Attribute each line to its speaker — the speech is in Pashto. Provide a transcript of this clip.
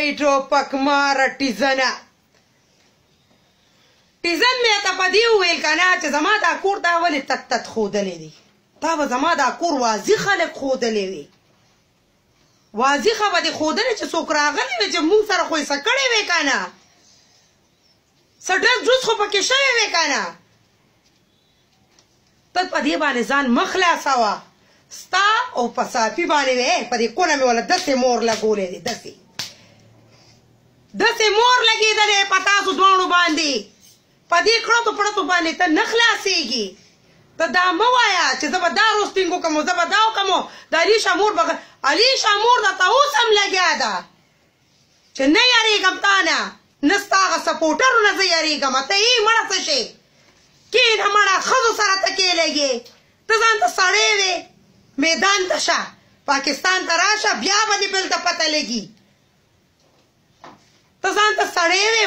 Speaker 1: ای ټوپک ماره ټیزنه ټیزن مې ته په دې وویل که نه چې زما دا کور دا ولې تت تت ښودلی دی تا به زما دا کور واضح خلک ښودلی وي واضحه به دې ښودلی چې څوک راغلی وي چې مونږ سره خو یې څه کړی وی که نه څه ډز ډوز خو پکې شوی وی که نه ته په دې باندې ځان مه خلاصوه ستا او په صافي باندې وی په دې کونه مې ولا داسې مور لګولی دی داسې مور لګېدلی په تاسو دواړو باندې په دې کړتو پړتو باندې ته نه خلاصېږي ته دا مه وایه چې زه به دا روسټینګ وکړم زه به دا وکړم د علیشه مور به علیشه مور درته اوس هم لګیا ده چې نه یارېږم تا نه نه ستا هغه سپوټرو نه زه یارېږم ته یې مړه څه شې کښېنه مړه ښځو سره ته کېلېږې ته ځان ته سړی وې میدان ته شه پاکستان ته راشه بیا به دې بل ته پته لګي ته ځان ته سړی وې